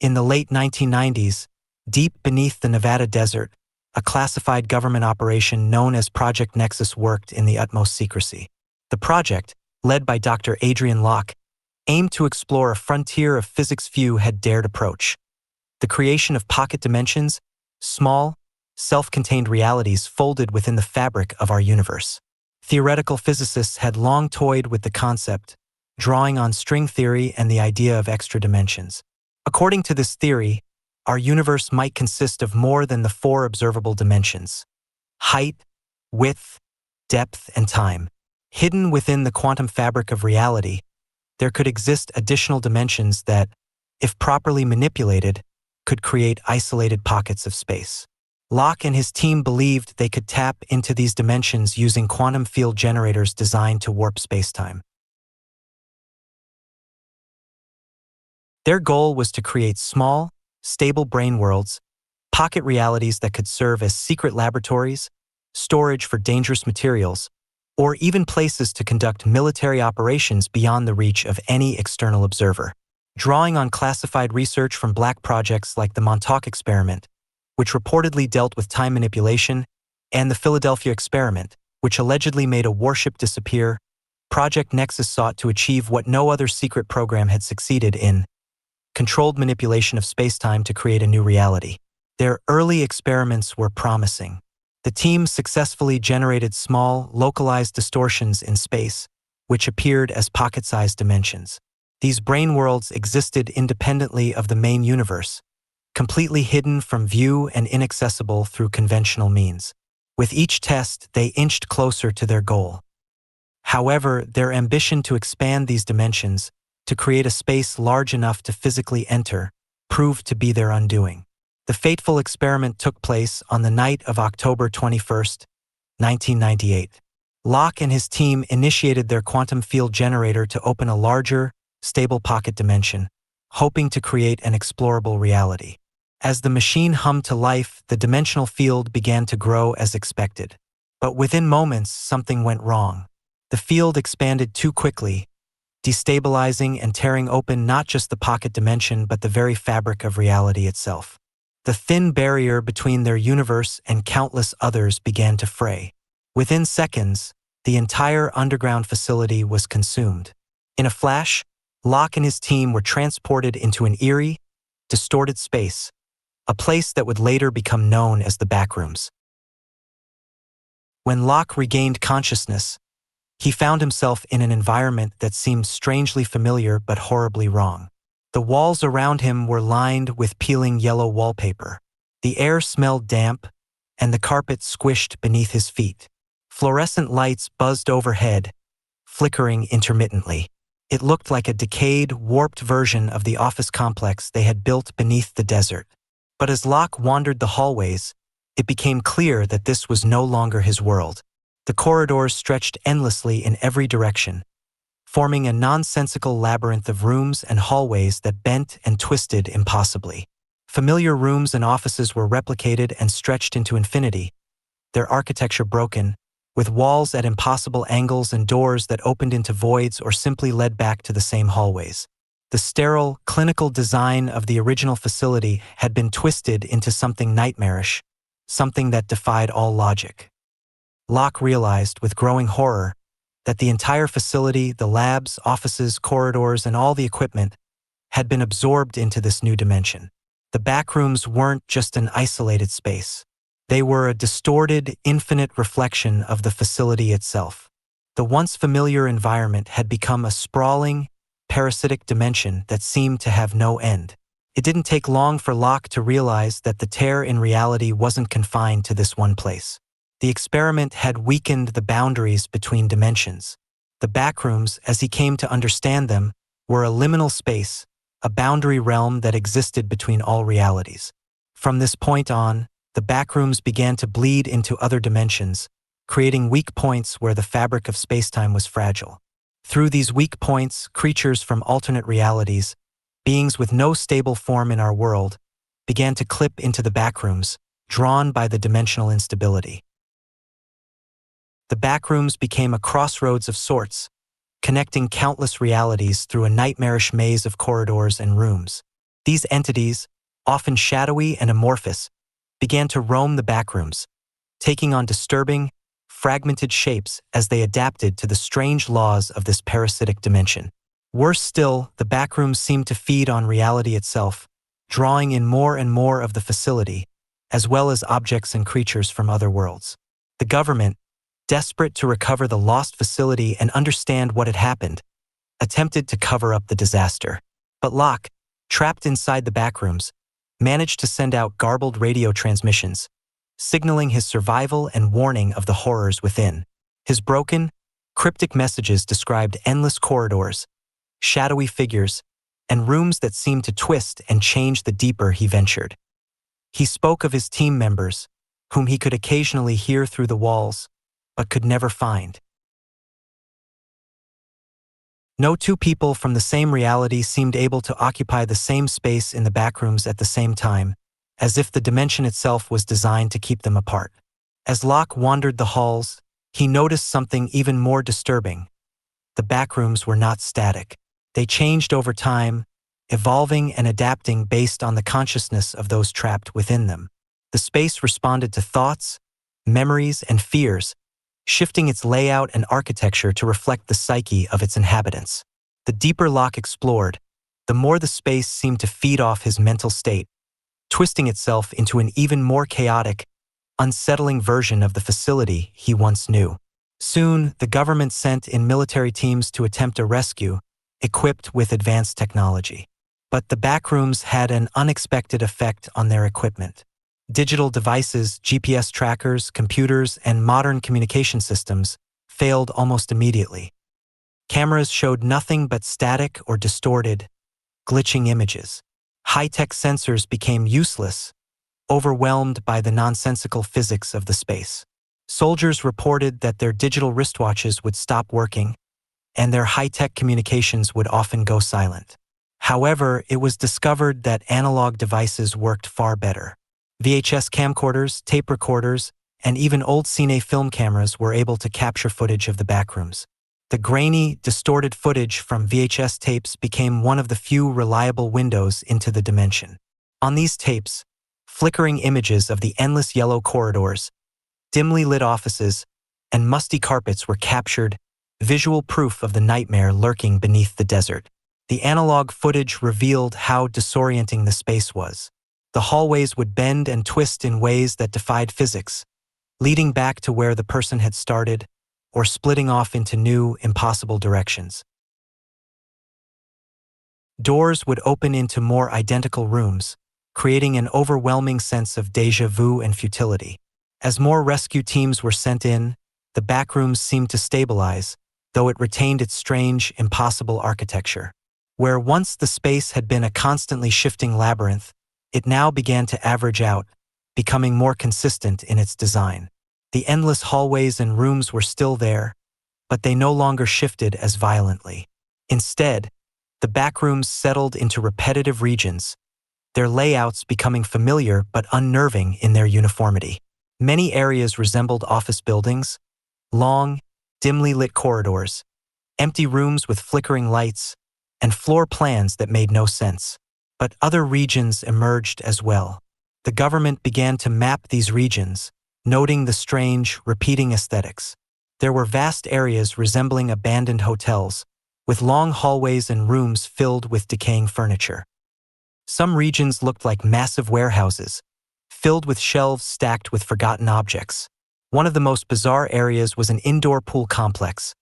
In the late 1990s, deep beneath the Nevada desert, a classified government operation known as Project Nexus worked in the utmost secrecy. The project, led by Dr. Adrian Locke, aimed to explore a frontier of physics few had dared approach: the creation of pocket dimensions, small, self-contained realities folded within the fabric of our universe. Theoretical physicists had long toyed with the concept, drawing on string theory and the idea of extra dimensions. According to this theory, our universe might consist of more than the four observable dimensions: height, width, depth, and time. Hidden within the quantum fabric of reality, there could exist additional dimensions that, if properly manipulated, could create isolated pockets of space. Locke and his team believed they could tap into these dimensions using quantum field generators designed to warp spacetime. Their goal was to create small, stable brain worlds, pocket realities that could serve as secret laboratories, storage for dangerous materials, or even places to conduct military operations beyond the reach of any external observer. Drawing on classified research from black projects like the Montauk experiment, which reportedly dealt with time manipulation, and the Philadelphia experiment, which allegedly made a warship disappear, Project Nexus sought to achieve what no other secret program had succeeded in: controlled manipulation of spacetime to create a new reality. Their early experiments were promising. The team successfully generated small, localized distortions in space, which appeared as pocket-sized dimensions. These brain worlds existed independently of the main universe, completely hidden from view and inaccessible through conventional means. With each test, they inched closer to their goal. However, their ambition to expand these dimensions, to create a space large enough to physically enter, proved to be their undoing. The fateful experiment took place on the night of October 21, 1998. Locke and his team initiated their quantum field generator to open a larger, stable pocket dimension, hoping to create an explorable reality. As the machine hummed to life, the dimensional field began to grow as expected. But within moments, something went wrong. The field expanded too quickly, destabilizing and tearing open not just the pocket dimension but the very fabric of reality itself. The thin barrier between their universe and countless others began to fray. Within seconds, the entire underground facility was consumed. In a flash, Locke and his team were transported into an eerie, distorted space, a place that would later become known as the Backrooms. When Locke regained consciousness, he found himself in an environment that seemed strangely familiar but horribly wrong. The walls around him were lined with peeling yellow wallpaper. The air smelled damp, and the carpet squished beneath his feet. Fluorescent lights buzzed overhead, flickering intermittently. It looked like a decayed, warped version of the office complex they had built beneath the desert. But as Locke wandered the hallways, it became clear that this was no longer his world. The corridors stretched endlessly in every direction, forming a nonsensical labyrinth of rooms and hallways that bent and twisted impossibly. Familiar rooms and offices were replicated and stretched into infinity, their architecture broken, with walls at impossible angles and doors that opened into voids or simply led back to the same hallways. The sterile, clinical design of the original facility had been twisted into something nightmarish, something that defied all logic. Locke realized, with growing horror, that the entire facility, the labs, offices, corridors, and all the equipment, had been absorbed into this new dimension. The backrooms weren't just an isolated space. They were a distorted, infinite reflection of the facility itself. The once familiar environment had become a sprawling, parasitic dimension that seemed to have no end. It didn't take long for Locke to realize that the tear in reality wasn't confined to this one place. The experiment had weakened the boundaries between dimensions. The backrooms, as he came to understand them, were a liminal space, a boundary realm that existed between all realities. From this point on, the backrooms began to bleed into other dimensions, creating weak points where the fabric of spacetime was fragile. Through these weak points, creatures from alternate realities, beings with no stable form in our world, began to clip into the backrooms, drawn by the dimensional instability. The backrooms became a crossroads of sorts, connecting countless realities through a nightmarish maze of corridors and rooms. These entities, often shadowy and amorphous, began to roam the backrooms, taking on disturbing, fragmented shapes as they adapted to the strange laws of this parasitic dimension. Worse still, the backrooms seemed to feed on reality itself, drawing in more and more of the facility, as well as objects and creatures from other worlds. The government, desperate to recover the lost facility and understand what had happened, attempted to cover up the disaster. But Locke, trapped inside the backrooms, managed to send out garbled radio transmissions, signaling his survival and warning of the horrors within. His broken, cryptic messages described endless corridors, shadowy figures, and rooms that seemed to twist and change the deeper he ventured. He spoke of his team members, whom he could occasionally hear through the walls, but could never find. No two people from the same reality seemed able to occupy the same space in the backrooms at the same time, as if the dimension itself was designed to keep them apart. As Locke wandered the halls, he noticed something even more disturbing. The backrooms were not static. They changed over time, evolving and adapting based on the consciousness of those trapped within them. The space responded to thoughts, memories, and fears, shifting its layout and architecture to reflect the psyche of its inhabitants. The deeper Locke explored, the more the space seemed to feed off his mental state, twisting itself into an even more chaotic, unsettling version of the facility he once knew. Soon, the government sent in military teams to attempt a rescue, equipped with advanced technology. But the backrooms had an unexpected effect on their equipment. Digital devices, GPS trackers, computers, and modern communication systems failed almost immediately. Cameras showed nothing but static or distorted, glitching images. High-tech sensors became useless, overwhelmed by the nonsensical physics of the space. Soldiers reported that their digital wristwatches would stop working, and their high-tech communications would often go silent. However, it was discovered that analog devices worked far better. VHS camcorders, tape recorders, and even old cine film cameras were able to capture footage of the backrooms. The grainy, distorted footage from VHS tapes became one of the few reliable windows into the dimension. On these tapes, flickering images of the endless yellow corridors, dimly lit offices, and musty carpets were captured, visual proof of the nightmare lurking beneath the desert. The analog footage revealed how disorienting the space was. The hallways would bend and twist in ways that defied physics, leading back to where the person had started, or splitting off into new, impossible directions. Doors would open into more identical rooms, creating an overwhelming sense of déjà vu and futility. As more rescue teams were sent in, the backrooms seemed to stabilize, though it retained its strange, impossible architecture. Where once the space had been a constantly shifting labyrinth, it now began to average out, becoming more consistent in its design. The endless hallways and rooms were still there, but they no longer shifted as violently. Instead, the backrooms settled into repetitive regions, their layouts becoming familiar but unnerving in their uniformity. Many areas resembled office buildings, long, dimly lit corridors, empty rooms with flickering lights, and floor plans that made no sense. But other regions emerged as well. The government began to map these regions, noting the strange, repeating aesthetics. There were vast areas resembling abandoned hotels, with long hallways and rooms filled with decaying furniture. Some regions looked like massive warehouses, filled with shelves stacked with forgotten objects. One of the most bizarre areas was an indoor pool complex,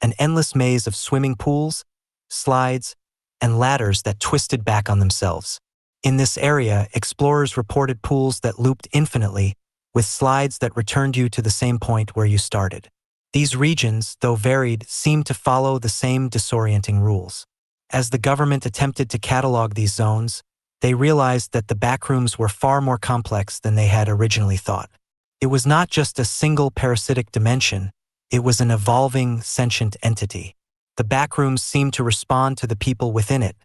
an endless maze of swimming pools, slides, and ladders that twisted back on themselves. In this area, explorers reported pools that looped infinitely, with slides that returned you to the same point where you started. These regions, though varied, seemed to follow the same disorienting rules. As the government attempted to catalog these zones, they realized that the backrooms were far more complex than they had originally thought. It was not just a single parasitic dimension, it was an evolving, sentient entity. The backrooms seemed to respond to the people within it,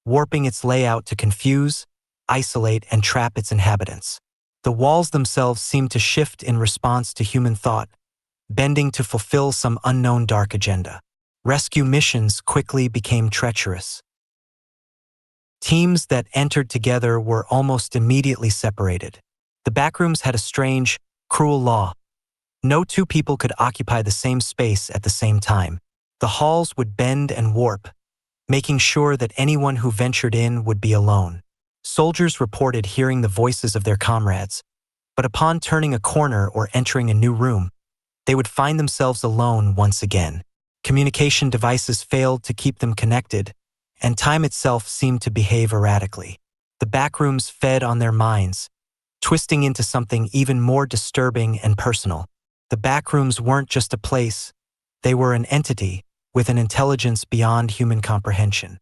warping its layout to confuse, isolate, and trap its inhabitants. The walls themselves seemed to shift in response to human thought, bending to fulfill some unknown dark agenda. Rescue missions quickly became treacherous. Teams that entered together were almost immediately separated. The backrooms had a strange, cruel law. No two people could occupy the same space at the same time. The halls would bend and warp, making sure that anyone who ventured in would be alone. Soldiers reported hearing the voices of their comrades, but upon turning a corner or entering a new room, they would find themselves alone once again. Communication devices failed to keep them connected, and time itself seemed to behave erratically. The backrooms fed on their minds, twisting into something even more disturbing and personal. The backrooms weren't just a place, they were an entity with an intelligence beyond human comprehension.